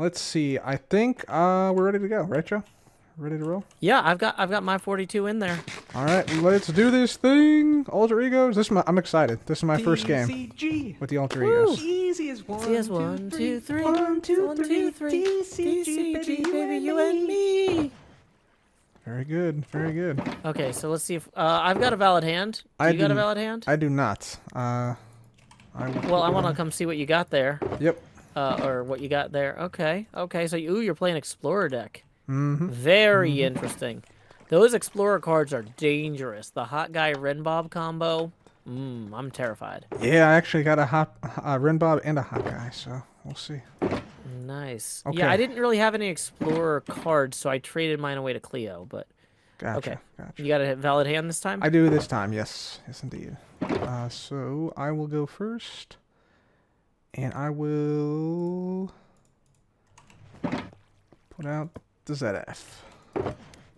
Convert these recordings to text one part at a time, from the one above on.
Let's see. I think we're ready to go, right, Joe? Ready to roll? Yeah, I've got my 42 in there. All right, let's do this thing. Alter egos. I'm excited. This is my first game TCG. with the alter Woo. egos. Easy as See us 1, 2, 3. 1, 2, 1, 2, 3. TCG, baby, you and me. Very good. Very good. Okay, so let's see if I've got a valid hand. You got a valid hand? I do not. Well, I want to come see what you got there. Yep. Or what you got there. Okay. Okay. So you're playing Explorer deck. Mm-hmm. Very interesting. Those Explorer cards are dangerous. The Hot Guy Renbob combo. I'm terrified. Yeah, I actually got a Renbob and a Hot Guy, so we'll see. Nice. Okay. Yeah, I didn't really have any Explorer cards, so I traded mine away to Cleo. But Gotcha. okay. Gotcha. You got a valid hand this time? I do this time. Yes. Yes, indeed. So I will go first, and I will put out the ZF.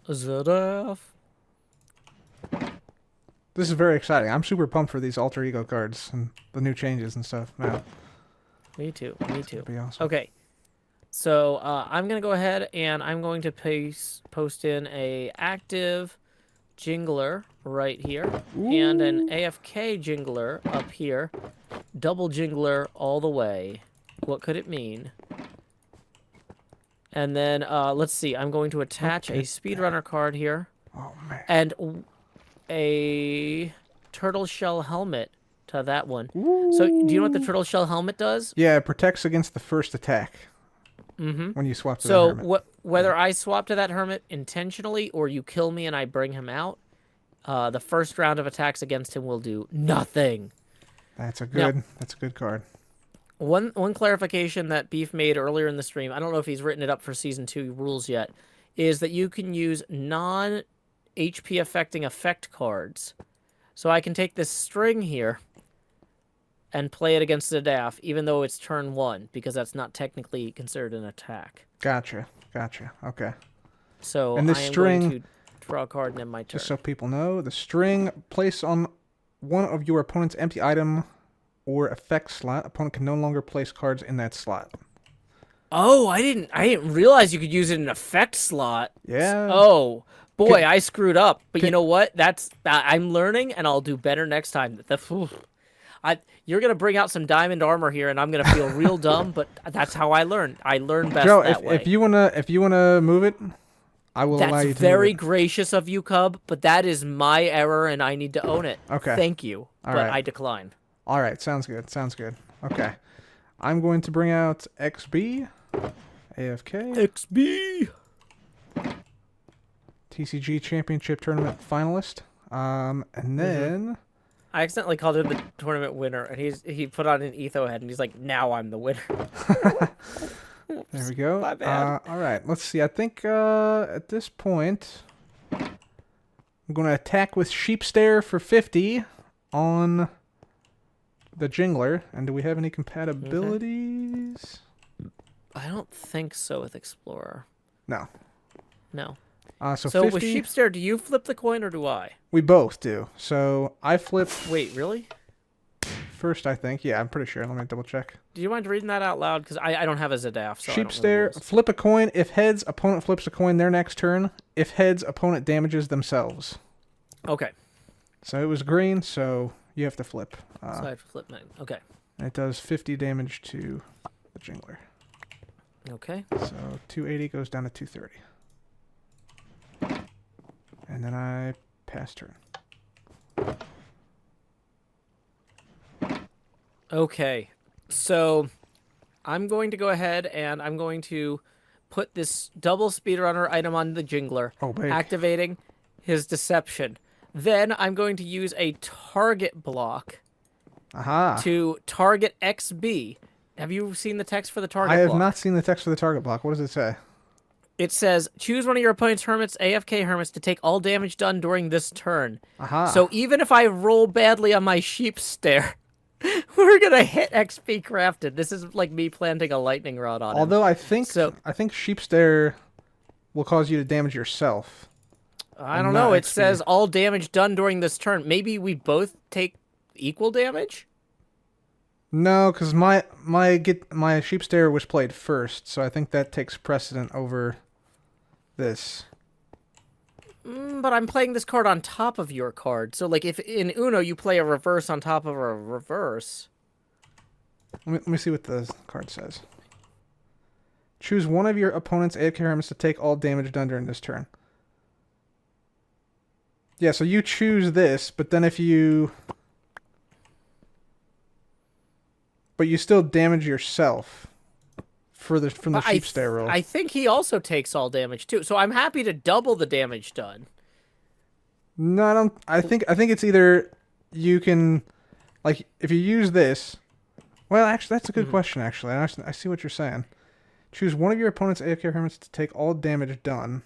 ZF. This is very exciting. I'm super pumped for these alter ego cards and the new changes and stuff. Man, Me too. Me it's too. gonna be awesome. Okay. So I'm going to go ahead and I'm going to post in a active jingler right here and an AFK jingler up here. Double jingler all the way. What could it mean? And then let's see. I'm going to attach a speedrunner card here Oh man. and a turtle shell helmet to that one. So do you know what the turtle shell helmet does? Yeah, it protects against the first attack. Mm-hmm. When you swap to the So hermit. whether I swap to that hermit intentionally or you kill me and I bring him out, the first round of attacks against him will do nothing. That's a good card. One clarification that Beef made earlier in the stream, I don't know if he's written it up for Season 2 rules yet, is that you can use non-HP affecting effect cards. So I can take this string here and play it against the DAF, even though it's turn 1, because that's not technically considered an attack. Gotcha. Okay. So And this I am string, going to draw a card and end my turn. just so people know, the string placed on one of your opponent's empty item or effect slot. Opponent can no longer place cards in that slot. Oh, I didn't realize you could use it in an effect slot. Yeah. Oh, boy, I screwed up. But you know what? I'm learning, and I'll do better next time. You're gonna bring out some diamond armor here, and I'm gonna feel real dumb. But that's how I learn. I learn best Joe, that way. if you wanna move it, I will allow you That's to. very move gracious of you, Cub. But that is my error, and I need to own it. Okay. Thank you. All But right. I decline. it. All right. Sounds good. Okay. I'm going to bring out XB, AFK, XB. TCG Championship Tournament finalist. And then. I accidentally called him the tournament winner, and he put on an etho head, and he's like, "Now I'm the winner." There we go. My bad. All right. Let's see. I think at this point, I'm going to attack with Sheep Stare for 50 on the Jingler. And do we have any compatibilities? I don't think so with Explorer. No. No. So So 50. with Sheepstare, do you flip the coin or do I? We both do. So I flip Wait, really? first, I think. Yeah, I'm pretty sure. Let me double check. Do you mind reading that out loud? Because I don't have a Zadaf, so I Sheep don't know the Stare. rules. Flip a coin. If heads, opponent flips a coin their next turn. If heads, opponent damages themselves. Okay. So it was green, so you have to flip. So I have to flip mine. Okay. And it does 50 damage to the Jingler. Okay. So 280 goes down to 230. And then I pass turn. Okay. So I'm going to go ahead and I'm going to put this double speedrunner item on the Jingler, Oh, baby. activating his deception. Then I'm going to use a target block Aha. to target XB. Have you seen the text for the target I have block? not seen the text for the target block. What does it say? It says, choose one of your opponent's hermits, AFK hermits, to take all damage done during this turn. Aha. So even if I roll badly on my sheep stare, we're going to hit XP crafted. This is like me planting a lightning rod on him. Although I think So- Sheep Stare will cause you to damage yourself. I don't not know. It XP. says all damage done during this turn. Maybe we both take equal damage? No, because my sheep stare was played first, so I think that takes precedent over this. But I'm playing this card on top of your card. So, like, if in Uno you play a reverse on top of a reverse... Let me see what the card says. Choose one of your opponent's AFK Hermits to take all damage done during this turn. Yeah, so you choose this, but then if you... But you still damage yourself from the sheep stare roll. I think he also takes all damage, too. So I'm happy to double the damage done. No, I don't... I think it's either you can... Like, if you use this... Well, actually, that's a good question, actually. I see what you're saying. Choose one of your opponent's AFK Hermits to take all damage done.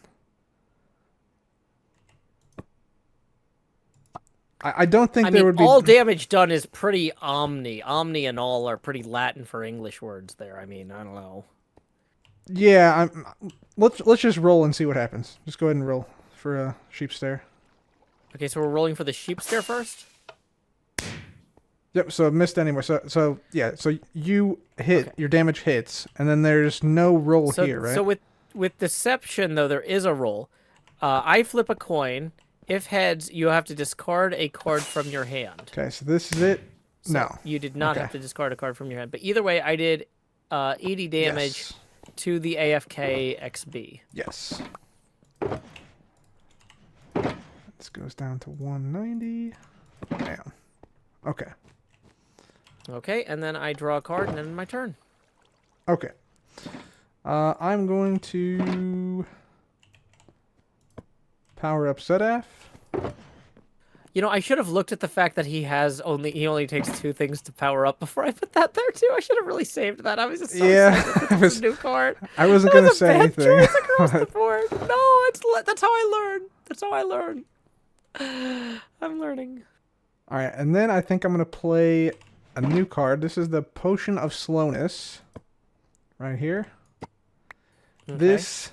I don't think there would be... all damage done is pretty omni. Omni and all are pretty Latin for English words there. I mean, I don't know. Yeah, let's just roll and see what happens. Just go ahead and roll for a sheep stare. Okay, so we're rolling for the sheep stare first? Yep, so missed anyway. So yeah, so you hit, your damage hits, and then there's no roll here, right? So with deception, though, there is a roll. I flip a coin. If heads, you have to discard a card from your hand. Okay, so this is it. So no. You did not have to discard a card from your hand. But either way, I did 80 damage to the AFK XB. Yes. This goes down to 190. Bam. Okay. Okay, and then I draw a card, and then my turn. Okay. I'm going to power up Zedaf. You know, I should have looked at the fact that he only takes 2 things to power up before I put that there too. I should have really saved that. I was just so excited that this was a new card. I wasn't going to say anything. Choice across the board. No, that's how I learn. That's how I learn. I'm learning. All right, and then I think I'm going to play a new card. This is the Potion of Slowness. Right here. Okay. This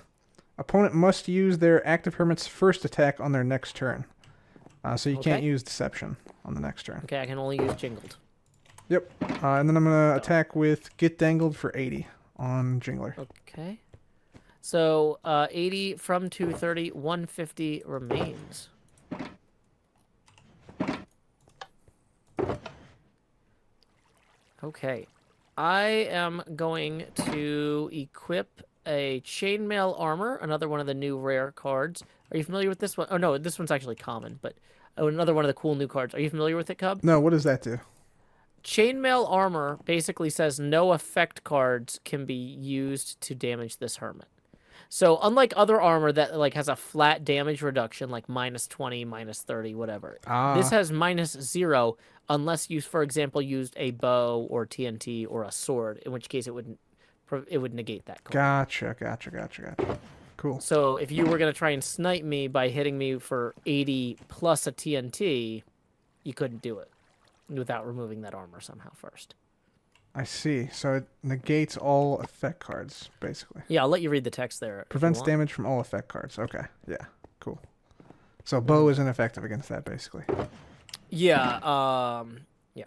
opponent must use their active hermit's first attack on their next turn. So you can't use Deception on the next turn. Okay, I can only use Jingled. Yep. And then I'm going to attack with Get Dangled for 80 on Jingler. Okay. So 80 from 230, 150 remains. Okay. I am going to equip a Chainmail Armor, another one of the new rare cards. Are you familiar with this one? Oh, no, this one's actually common, but another one of the cool new cards. Are you familiar with it, Cub? No, what does that do? Chainmail Armor basically says no effect cards can be used to damage this hermit. So unlike other armor that like has a flat damage reduction, like -20, -30, whatever, this has -0 unless you, for example, used a bow or TNT or a sword, in which case it would negate that card. Gotcha. Cool. So if you were going to try and snipe me by hitting me for 80 plus a TNT, you couldn't do it without removing that armor somehow first. I see. So it negates all effect cards, basically. Yeah, I'll let you read the text there. Prevents damage from all effect cards. Okay. Yeah. Cool. So bow is ineffective against that, basically. Yeah. Yeah.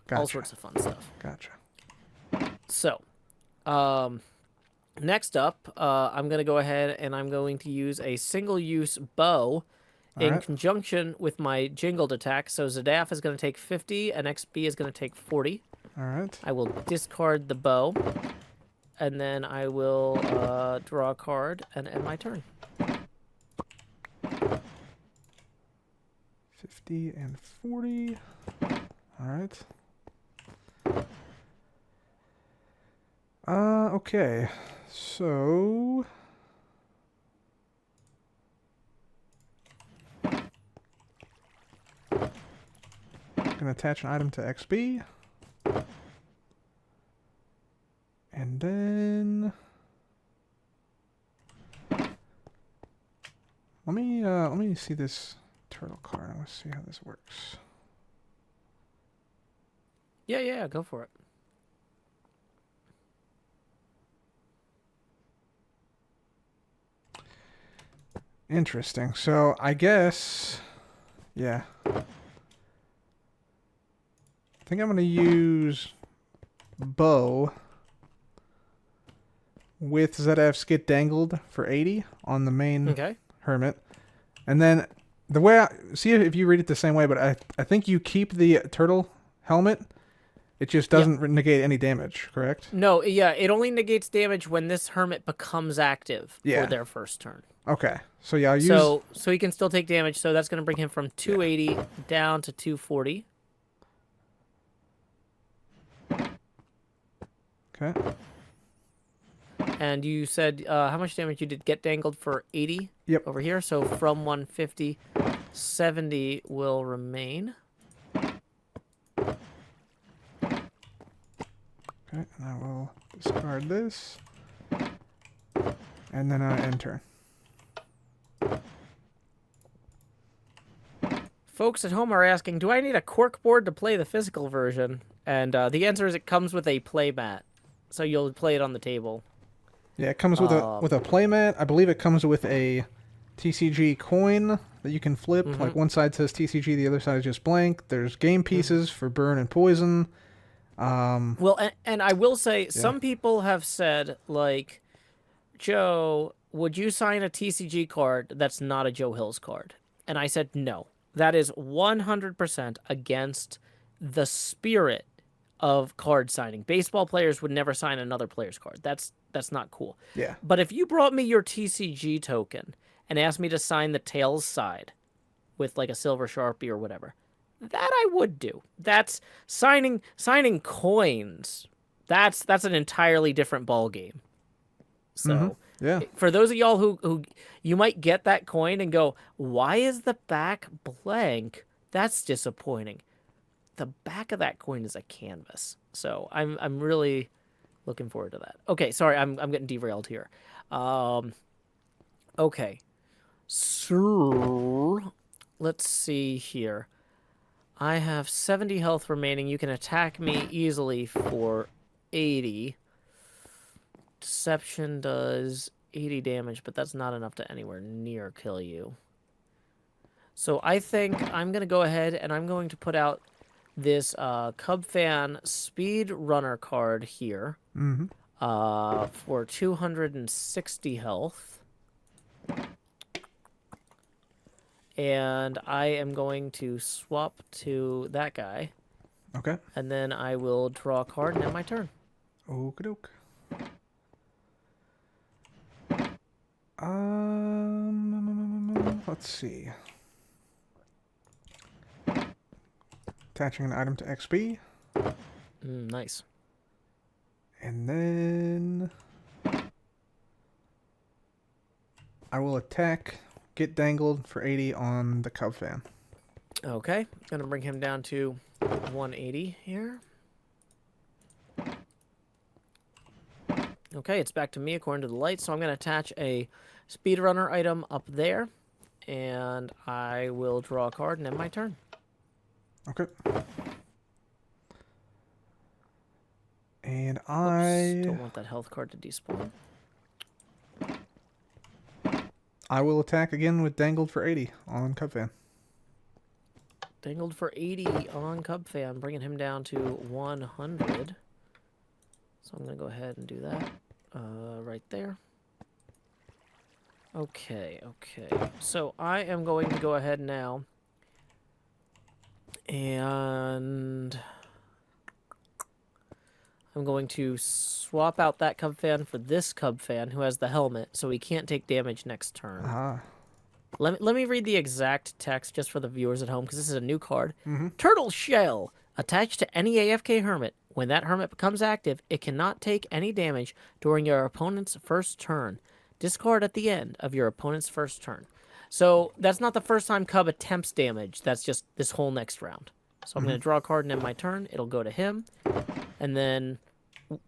Gotcha. All sorts of fun stuff. Gotcha. So, next up, I'm going to go ahead and I'm going to use a single-use bow in conjunction with my jingled attack. So Zedaf is going to take 50 and XB is going to take 40. All right. I will discard the bow, and then I will draw a card and end my turn. 50 and 40. All right. Okay. So I'm gonna attach an item to XB. And then let me see this turtle card. Let's see how this works. Yeah, go for it. Interesting. So I guess, yeah. I think I'm gonna use bow with Zedev's Get Dangled for 80 on the main Okay. Hermit. And then the way see if you read it the same way, but I think you keep the turtle helmet. It just doesn't negate any damage, correct? No, yeah, it only negates damage when this hermit becomes active for their first turn. Okay. So yeah, I'll use so he can still take damage, so that's going to bring him from 280 down to 240. Okay. And you said how much damage you did get dangled for 80 over here. So from 150, 70 will remain. Okay, and I will discard this. And then I enter. Folks at home are asking, do I need a cork board to play the physical version? And the answer is it comes with a play mat. So you'll play it on the table. Yeah, it comes with a playmat. I believe it comes with a TCG coin that you can flip. Like one side says TCG, the other side is just blank. There's game pieces for burn and poison. Well, and I will say, some people have said, like, Joe, would you sign a TCG card that's not a Joe Hills card? And I said, no. That is 100% against the spirit of card signing. Baseball players would never sign another player's card. That's not cool. Yeah. But if you brought me your TCG token and asked me to sign the Tails side with like a silver Sharpie or whatever, that I would do. That's signing coins. That's an entirely different ball game. So for those of y'all who you might get that coin and go, why is the back blank? That's disappointing. The back of that coin is a canvas. So I'm really looking forward to that. Okay, sorry, I'm getting derailed here. Okay. So let's see here. I have 70 health remaining. You can attack me easily for 80. Deception does 80 damage, but that's not enough to anywhere near kill you. So I think I'm going to go ahead and I'm going to put out this Cub Fan Speed Runner card here for 260 health. And I am going to swap to that guy. Okay. And then I will draw a card and end my turn. Okie doke. Let's see. Attaching an item to XP. Nice. And then I will attack, get dangled for 80 on the Cub Fan. Okay. Gonna bring him down to 180 here. Okay, it's back to me according to the light, so I'm gonna attach a speedrunner item up there, and I will draw a card and end my turn. Okay. And I don't want that health card to despawn. I will attack again with dangled for 80 on Cub Fan. Dangled for 80 on Cub Fan, bringing him down to 100. So I'm going to go ahead and do that right there. Okay. So I am going to go ahead now and I'm going to swap out that Cub Fan for this Cub Fan who has the helmet, so he can't take damage next turn. Let me read the exact text just for the viewers at home, because this is a new card. Turtle Shell. Attached to any AFK Hermit. When that Hermit becomes active, it cannot take any damage during your opponent's first turn. Discard at the end of your opponent's first turn. So that's not the first time Cub attempts damage. That's just this whole next round. So I'm going to draw a card and end my turn. It'll go to him. And then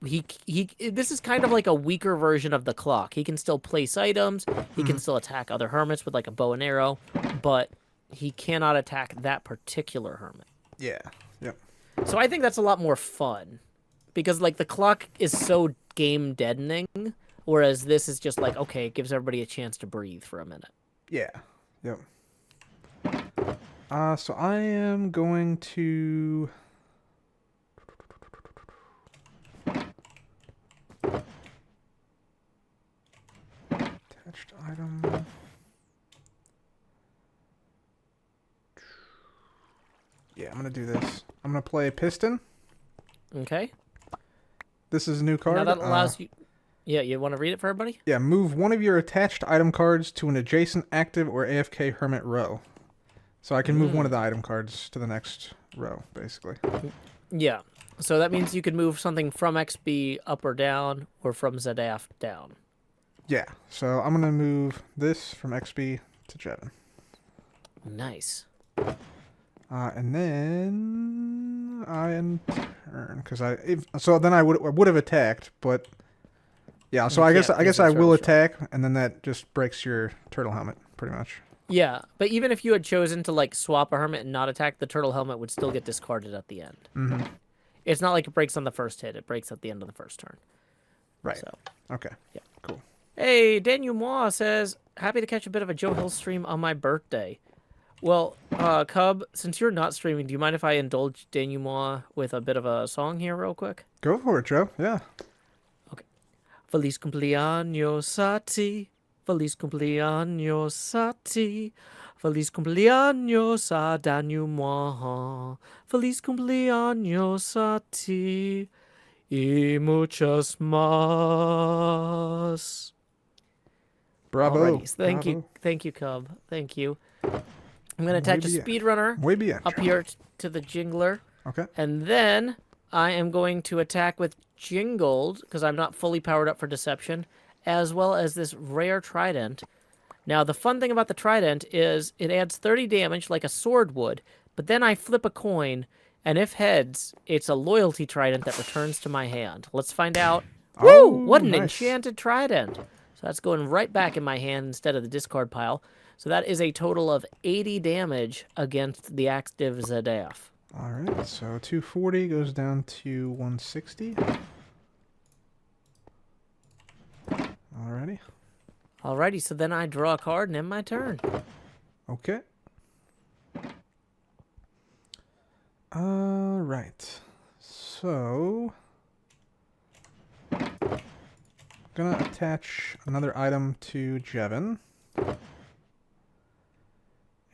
this is kind of like a weaker version of the clock. He can still place items. He can still attack other hermits with like a bow and arrow, but he cannot attack that particular hermit. Yeah. Yep. So I think that's a lot more fun because like the clock is so game deadening, whereas this is just like, okay, it gives everybody a chance to breathe for a minute. Yeah. Yep. So I am going to Attached item. Yeah, I'm gonna do this. I'm gonna play Piston. Okay. This is a new card. Now that allows you. Yeah, you want to read it for everybody? Yeah, move one of your attached item cards to an adjacent active or AFK Hermit row. So I can move one of the item cards to the next row, basically. Yeah. So that means you could move something from XB up or down, or from ZF down. Yeah, so I'm gonna move this from XB to Jevin. Nice. And then I end turn because so then I would have attacked, but yeah. So I guess I will attack, and then that just breaks your turtle helmet pretty much. Yeah, but even if you had chosen to like swap a hermit and not attack, the turtle helmet would still get discarded at the end. Mm-hmm. It's not like it breaks on the first hit; it breaks at the end of the first turn. Right. So. Okay. Yeah. Cool. Hey, Daniel Moore says, happy to catch a bit of a Joe Hill stream on my birthday. Well, Cub, since you're not streaming, do you mind if I indulge Daniel Moore with a bit of a song here real quick? Go for it, Joe. Yeah. Okay. Feliz cumpleaños a ti. Feliz cumpleaños a ti. Feliz cumpleaños a Daniel Moore. Feliz cumpleaños a ti. Y muchas más. Bravo. Alrighty. Thank Bravo. you, Cub. Thank you. I'm going to attach a speedrunner up here to the jingler. Okay. And then I am going to attack with Jingled, because I'm not fully powered up for Deception, as well as this rare Trident. Now, the fun thing about the Trident is it adds 30 damage like a sword would, but then I flip a coin, and if heads, it's a loyalty Trident that returns to my hand. Let's find out. Oh, Woo! What an nice. enchanted Trident. So that's going right back in my hand instead of the discard pile. So that is a total of 80 damage against the active ZF. All right, so 240 goes down to 160. Alrighty. Alrighty, so then I draw a card and end my turn. Okay. Alright. So gonna attach another item to Jevin.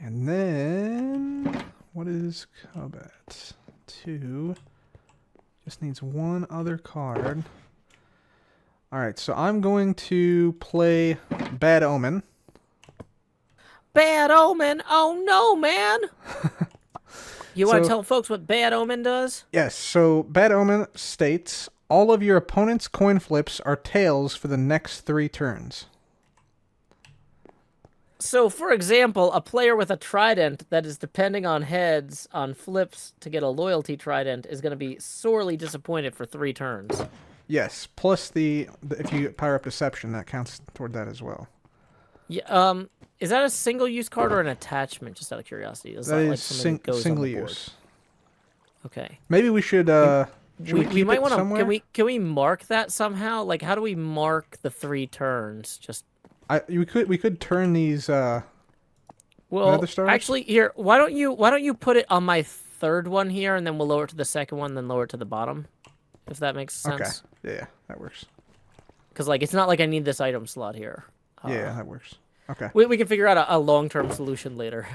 And then what is Cub at? 2. Just needs one other card. Alright, so I'm going to play Bad Omen. Bad Omen? Oh no, man! You want to tell folks what Bad Omen does? Yes, so Bad Omen states, all of your opponent's coin flips are tails for the next 3 turns. So, for example, a player with a Trident that is depending on heads on flips to get a loyalty Trident is going to be sorely disappointed for 3 turns. Yes, plus if you power up Deception, that counts toward that as well. Yeah. Is that a single-use card or an attachment? Just out of curiosity. That is single use. Okay. Maybe we should. We might want to. Can we mark that somehow? Like, how do we mark the 3 turns? Just. We could turn these. Well, other stars? actually, here. Why don't you put it on my 3rd one here, and then we'll lower it to the 2nd one, then lower it to the bottom, if that makes sense. Okay. Yeah, that works. Because like it's not like I need this item slot here. Yeah, that works. Okay. We can figure out a long-term solution later.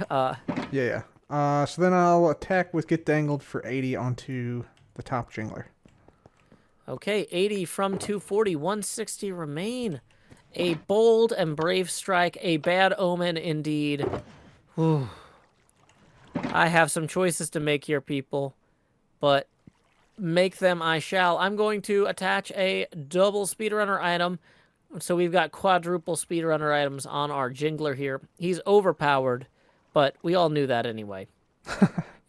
Yeah. So then I'll attack with Get Dangled for 80 onto the top jingler. Okay, 80 from 240, 160 remain. A bold and brave strike, a bad omen indeed. Whew. I have some choices to make here, people, but make them I shall. I'm going to attach a double speedrunner item. So we've got quadruple speedrunner items on our jingler here. He's overpowered, but we all knew that anyway.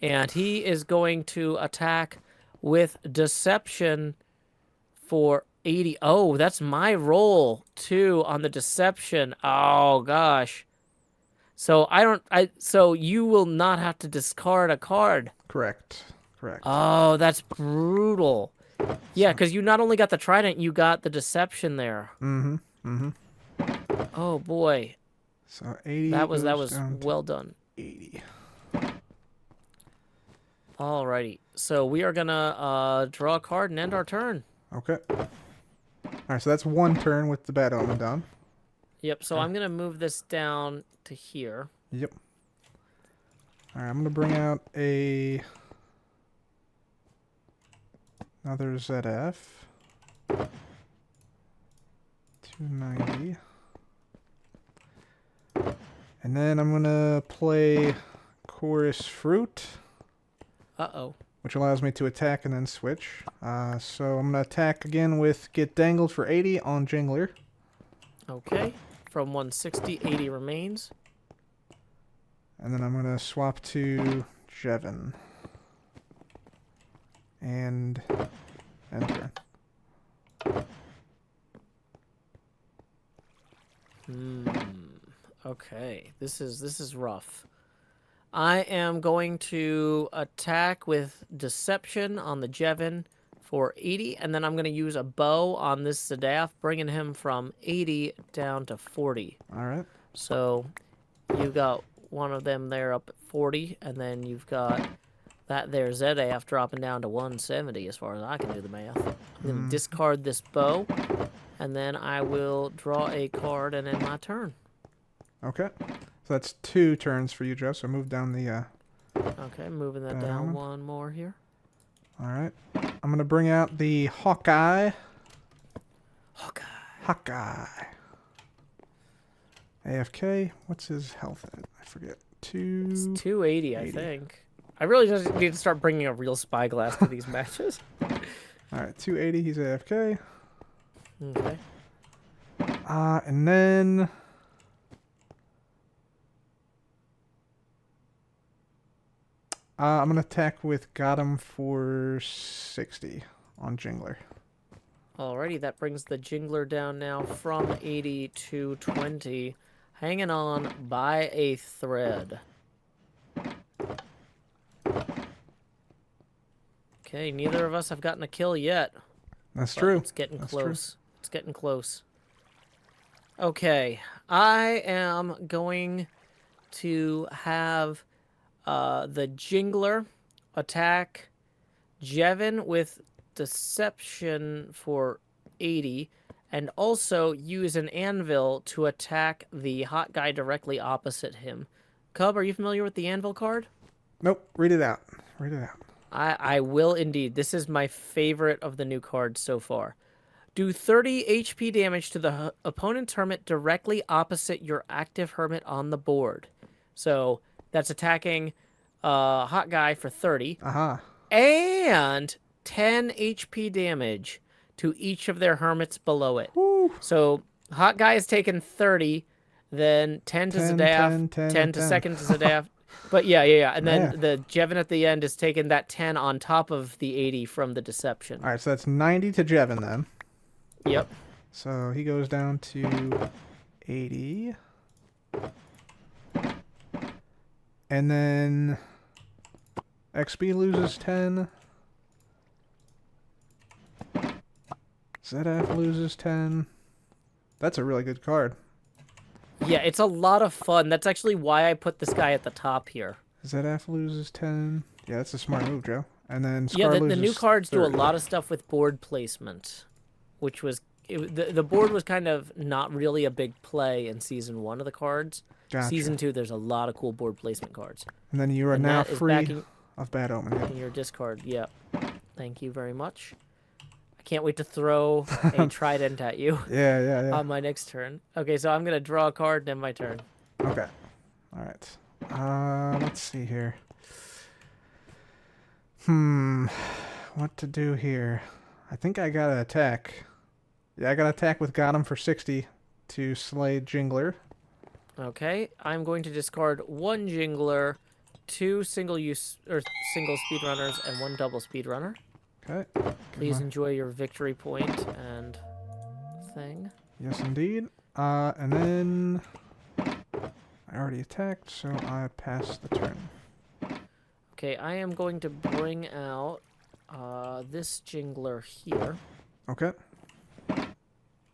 And he is going to attack with Deception for 80. Oh, that's my roll, too, on the Deception. Oh, gosh. So so you will not have to discard a card. Correct. Oh, that's brutal. Yeah, because you not only got the Trident, you got the Deception there. Oh boy. So 80. That was well done. 80. Alrighty. So we are gonna draw a card and end our turn. Okay. Alright, so that's 1 turn with the Bad Omen done. Yep, so I'm going to move this down to here. Yep. All right, I'm gonna bring out another ZF. 290. And then I'm gonna play Chorus Fruit, Uh-oh. which allows me to attack and then switch. So I'm gonna attack again with Get Dangled for 80 on Jingler. Okay. From 160, 80 remains. And then I'm gonna swap to Jevin. And enter. Okay. This is rough. I am going to attack with Deception on the Jevin for 80, and then I'm going to use a bow on this Zadaf, bringing him from 80 down to 40. All right. So you got one of them there up at 40, and then you've got that there Zadaf dropping down to 170 as far as I can do the math. I'm going to discard this bow, and then I will draw a card and end my turn. Okay. So that's 2 turns for you, Joe. So move down the... Okay, moving that down one more here. All right. I'm going to bring out the Hawkeye. Hawkeye. AFK. What's his health at? I forget. It's 280, I think. I really just need to start bringing a real spyglass to these matches. All right, 280. He's AFK. Okay. And then... I'm going to attack with Got him for 60 on Jingler. Alrighty, that brings the Jingler down now from 80 to 20. Hanging on by a thread. Okay, neither of us have gotten a kill yet. That's but true. It's getting That's close. True. It's getting close. Okay, I am going to have the Jingler attack Jevin with Deception for 80, and also use an Anvil to attack the hot guy directly opposite him. Cub, are you familiar with the Anvil card? Nope. Read it out. Read it out. I will indeed. This is my favorite of the new cards so far. Do 30 HP damage to the opponent's Hermit directly opposite your active Hermit on the board. So that's attacking hot guy for 30. Aha. And 10 HP damage to each of their Hermits below it. Woo. So hot guy is taking 30, then 10 to Zadaf, 10 to second to Zadaf. But yeah. And then the Jevin at the end is taking that 10 on top of the 80 from the Deception. All right, so that's 90 to Jevin then. Yep. So he goes down to 80. And then XP loses 10. ZF loses 10. That's a really good card. Yeah, it's a lot of fun. That's actually why I put this guy at the top here. ZF loses 10. Yeah, that's a smart move, Joe. And then Scar the loses new cards 30. do a lot of stuff with board placement, which was... the board was kind of not really a big play in Season 1 of the cards. Gotcha. Season 2, there's a lot of cool board placement cards. And then you are now free of Bad Omen. In your discard, yep. Thank you very much. I can't wait to throw a Trident at you Yeah. on my next turn. Okay, so I'm going to draw a card and end my turn. Okay. All right. Let's see here. What to do here? I think I gotta attack. Yeah, I gotta attack with Got him for 60 to slay Jingler. Okay, I'm going to discard 1 Jingler, 2 single speedrunners, and 1 double speedrunner. Okay. Please enjoy your victory point and thing. Yes, indeed. And then I already attacked, so I pass the turn. Okay, I am going to bring out this Jingler here. Okay.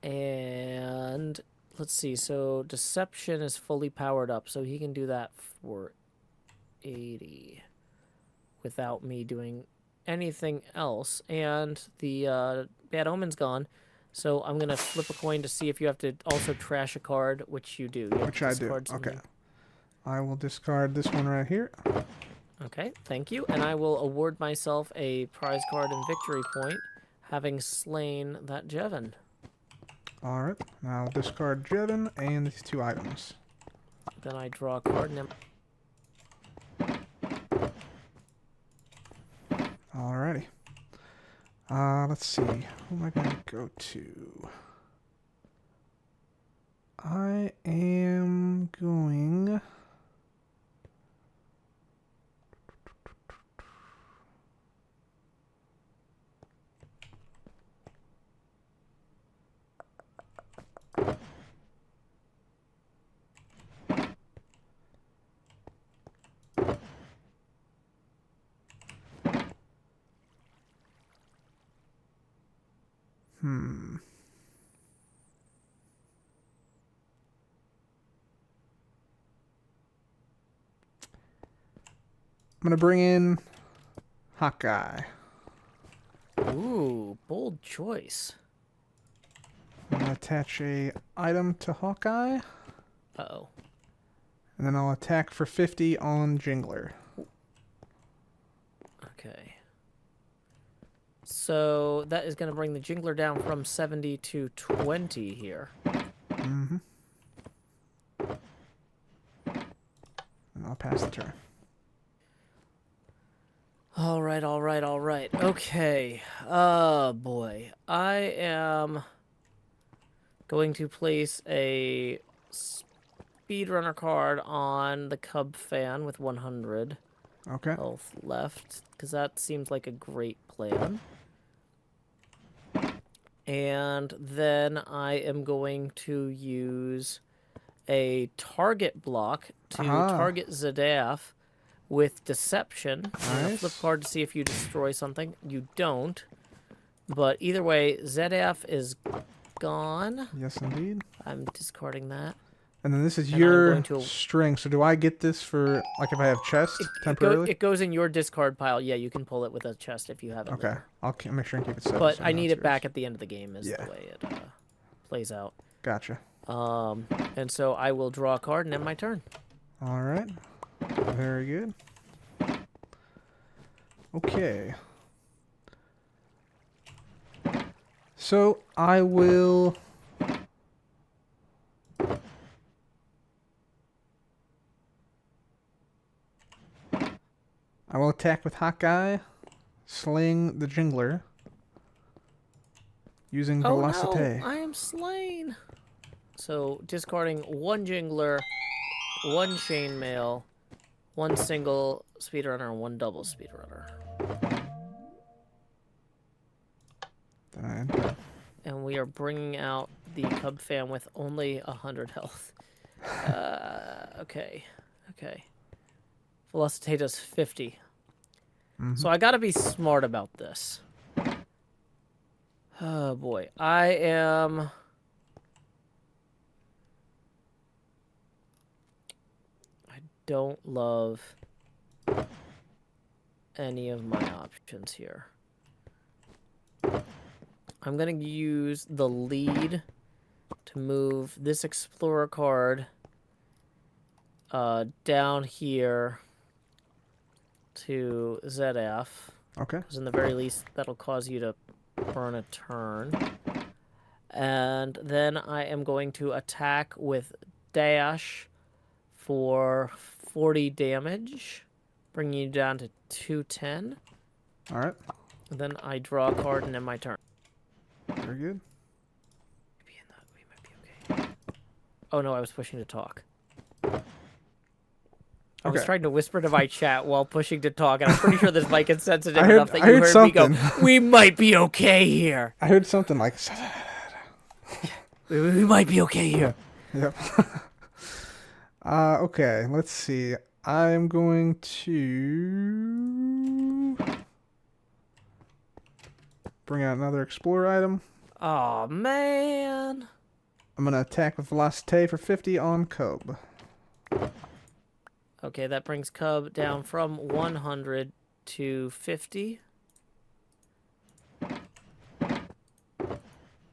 And let's see, so Deception is fully powered up, so he can do that for 80 without me doing anything else. And the Bad Omen's gone, So I'm gonna flip a coin to see if you have to also trash a card, which you do. You have Which to I do. discard Okay. something. I will discard this one right here. Okay, thank you. And I will award myself a prize card and victory point, having slain that Jevin. Alright. Now I'll discard Jevin and these 2 items. Then I draw a card and Alrighty. Let's see. Who am I going to go to? I am going... I'm going to bring in Hawkeye. ooh, bold choice. I'm going to attach a item to Hawkeye, Uh-oh. and then I'll attack for 50 on Jingler. Okay. So that is going to bring the Jingler down from 70 to 20 here. Mm-hmm. And I'll pass the turn. All right, all right, all right. Okay. Oh, boy. I am going to place a speedrunner card on the Cub fan with 100 Okay. health left, because that seems like a great plan. And then I am going to use a target block to target Zadaf with Deception. I'm going to flip card to see if you destroy something. You don't. But either way, Zadaf is gone. Yes, indeed. I'm discarding that. And then this is And I'm your going to- string. So do I get this for, like, if I have chest temporarily? It goes in your discard pile. Yeah, you can pull it with a chest if you have it. Okay. There. I'll make sure and keep it set. But I need it back at the end of the game is Yeah. the way it plays out. Gotcha. And so I will draw a card and end my turn. All right. Very good. Okay. So I will... I will attack with Hawkeye, slaying the Jingler, using Velocite. No, I am slain. So discarding 1 Jingler, 1 Chainmail, 1 single Speedrunner, and 1 double Speedrunner. Then I enter. And we are bringing out the Cub fan with only 100 health. Okay. Okay. Velocite does 50. So I gotta be smart about this. Oh boy. I don't love any of my options here. I'm gonna use the lead to move this Explorer card down here to ZF. Okay. Because in the very least, that'll cause you to burn a turn. And then I am going to attack with Dash for 40 damage, bringing you down to 210. All right. And then I draw a card and end my turn. Very good. We might be okay. Oh no, I was pushing to talk. I was trying to whisper to my chat while pushing to talk, and I'm pretty sure this mic is sensitive enough that you heard me go, "We might be okay here." I heard something like... We might be okay here. Yep. Okay, let's see. I'm going to... bring out another Explorer item. Oh man. I'm going to attack with Velocite for 50 on Cub. Okay, that brings Cub down from 100 to 50.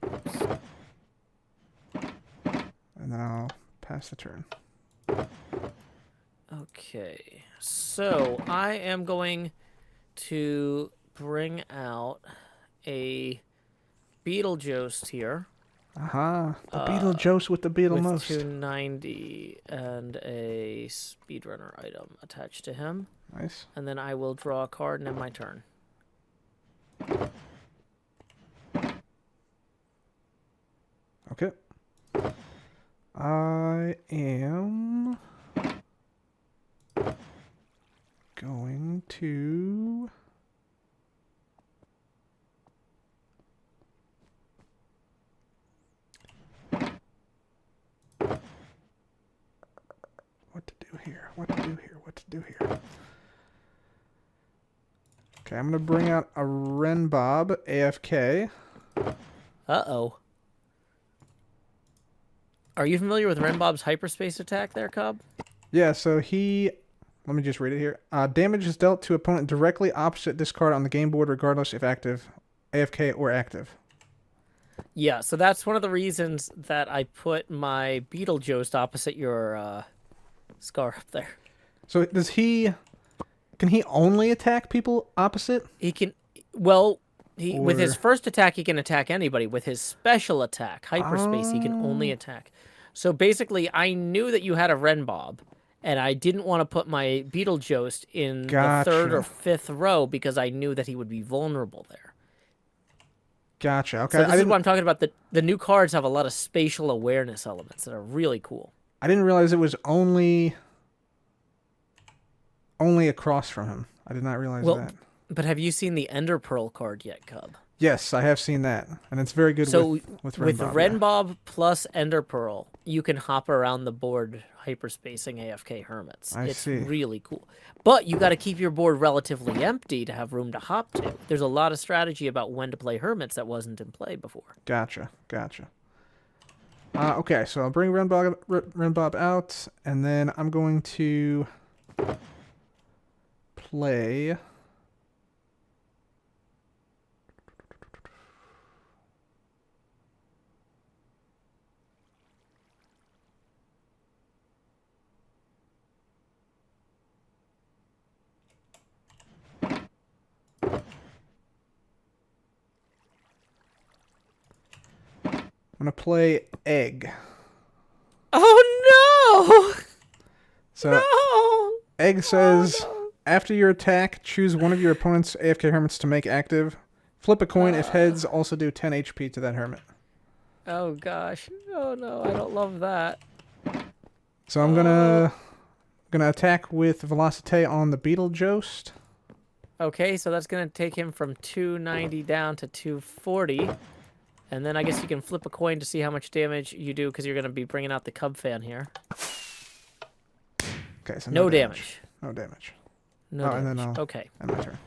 Oops. and then I'll pass the turn. Okay, so I am going to bring out a Beetlejuice here. Aha, the Beetlejuice with the Beetle with most. 290 and a speedrunner item attached to him. Nice. And then I will draw a card and end my turn. Okay. I am going to what to do here? What to do here? What to do here? Okay, I'm gonna bring out a Renbob AFK. Uh-oh. Are you familiar with Renbob's hyperspace attack there, Cub? Yeah, so he... Let me just read it here. Damage is dealt to opponent directly opposite this card on the game board, regardless if active, AFK, or active. Yeah, so that's one of the reasons that I put my Beetlejuice opposite your Scar up there. So does he... Can he only attack people opposite? He can... Well, with his Or- first attack, he can attack anybody. With his special attack, hyperspace, he can only attack. So basically, I knew that you had a Renbob, and I didn't want to put my Beetlejuice in the third or Gotcha. fifth row because I knew that he would be vulnerable there. Gotcha. Okay, So this is what I'm talking about. The new cards have a lot of spatial awareness elements that are really cool. I didn't realize it was only across from him. I did not realize that. But have you seen the Ender Pearl card yet, Cub? Yes, I have seen that, and it's very good So with Renbob. with yeah. Renbob plus Ender Pearl, you can hop around the board hyperspacing AFK hermits. It's see. really cool. But you got to keep your board relatively empty to have room to hop to. There's a lot of strategy about when to play hermits that wasn't in play before. Gotcha. Okay, so I'll bring Renbob out, and then I'm going to play... I'm going to play Egg. Oh, no! So No! Egg says, no. after your attack, choose one of your opponent's AFK hermits to make active. Flip a coin. If heads, also do 10 HP to that hermit. Oh, gosh. Oh, no, I don't love that. So I'm gonna attack with Velocite on the Beetlejuice. Okay, so that's going to take him from 290 down to 240. And then I guess you can flip a coin to see how much damage you do because you're going to be bringing out the Cub fan here. Okay, so No damage. No damage. No Oh, damage. and then I'll Okay. end my turn.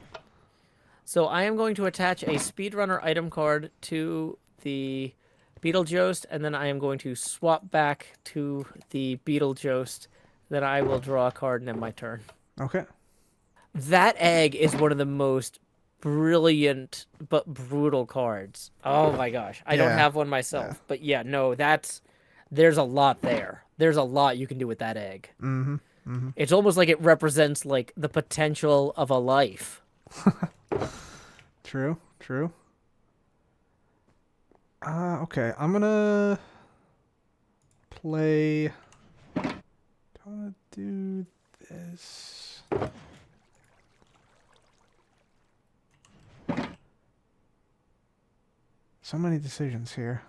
So I am going to attach a speedrunner item card to the Beetlejuice, and then I am going to swap back to the Beetlejuice. Then I will draw a card and end my turn. Okay. That egg is one of the most brilliant but brutal cards. Oh my gosh. I don't Yeah. have one myself. Yeah. But yeah, no, there's a lot there. There's a lot you can do with that egg. Mm-hmm. Mm-hmm. It's almost like it represents like the potential of a life. True. Okay. I'm gonna play. I'm gonna do this. So many decisions here.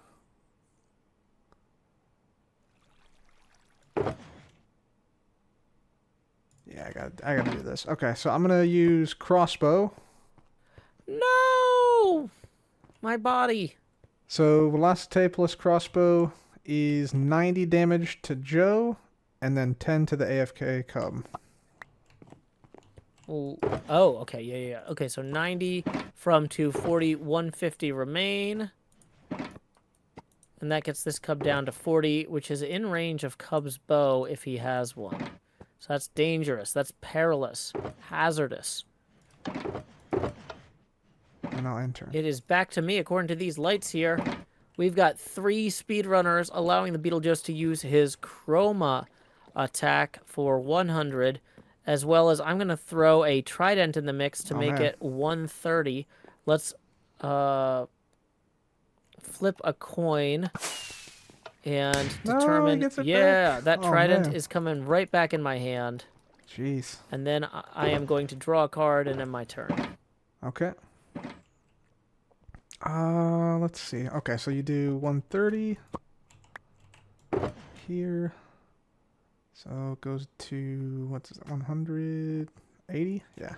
Yeah, I gotta do this. Okay, so I'm gonna use crossbow. No! My body. So Velocite plus crossbow is 90 damage to Joe, and then 10 to the AFK Cub. Oh, okay, yeah. Okay, so 90 from 240, 150 remain. And that gets this Cub down to 40, which is in range of Cub's bow if he has one. So that's dangerous. That's perilous. Hazardous. And I'll enter. It is back to me according to these lights here. We've got 3 speedrunners, allowing the Beetlejuice to use his Chroma attack for 100, as well as I'm going to throw a Trident in the mix to make man. it 130. Let's flip a coin and No, he determine... gets it Yeah, back. that Oh, Trident man. is coming right back in my hand. Jeez. And then I am going to draw a card and end my turn. Okay. Let's see. Okay, so you do 130 here. So it goes to, what's it, 180? Yeah.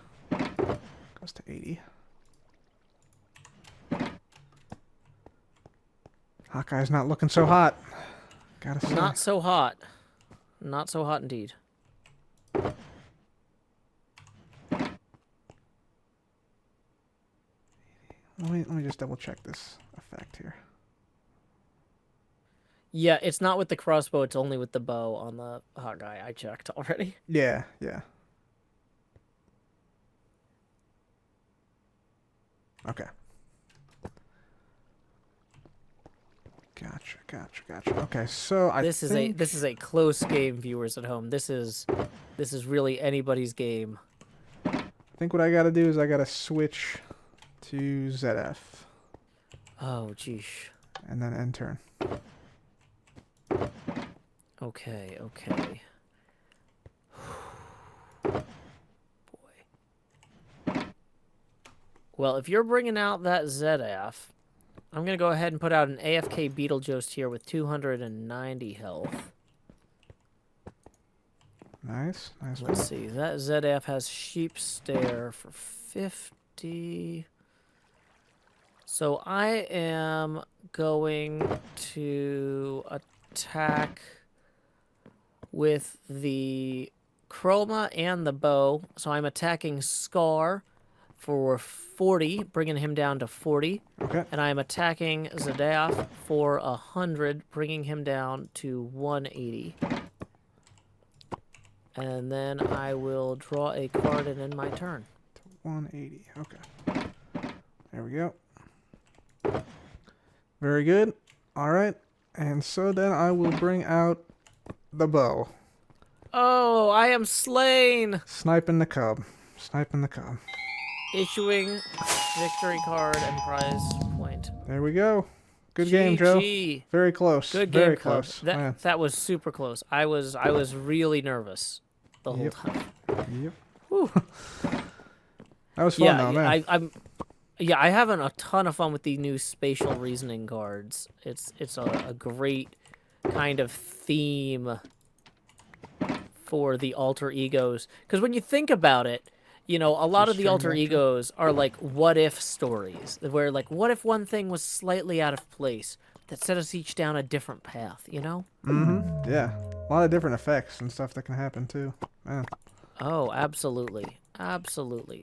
Goes to 80. Hawkeye's not looking so hot. Gotta say. Not so hot. Not so hot indeed. Let me just double check this effect here. Yeah, it's not with the crossbow, it's only with the bow on the Hawkeye. I checked already. Yeah, yeah. Okay. Gotcha. Okay, so This is a close game, viewers at home. This is really anybody's game. I think what I gotta do is I gotta switch to ZF. Oh, geesh. And then end turn. Okay. Boy. Well, if you're bringing out that ZF, I'm going to go ahead and put out an AFK Beetlejuice here with 290 health. Nice. Let's see. That ZF has Sheep Stare for 50. So I am going to attack with the Chroma and the bow. So I'm attacking Scar for 40, bringing him down to 40. Okay. And I'm attacking Zadaf for 100, bringing him down to 180. And then I will draw a card and end my turn. 180. Okay. There we go. Very good. All right. And so then I will bring out the bow. Oh, I am slain! Sniping the cub. Issuing victory card and prize point. There we go. Good game, Joe. Very close. Good game, Very Cub. close. That was super close. I was really nervous the whole time. Yep. Whew. That was fun, though, man. I'm having a ton of fun with the new spatial reasoning cards. It's a great kind of theme for the alter egos. Because when you think about it, you know, a lot of the alter egos are like what-if stories. Where, like, what if one thing was slightly out of place that set us each down a different path, you know? Mm-hmm. Yeah. A lot of different effects and stuff that can happen, too. Man. Oh, absolutely. Absolutely.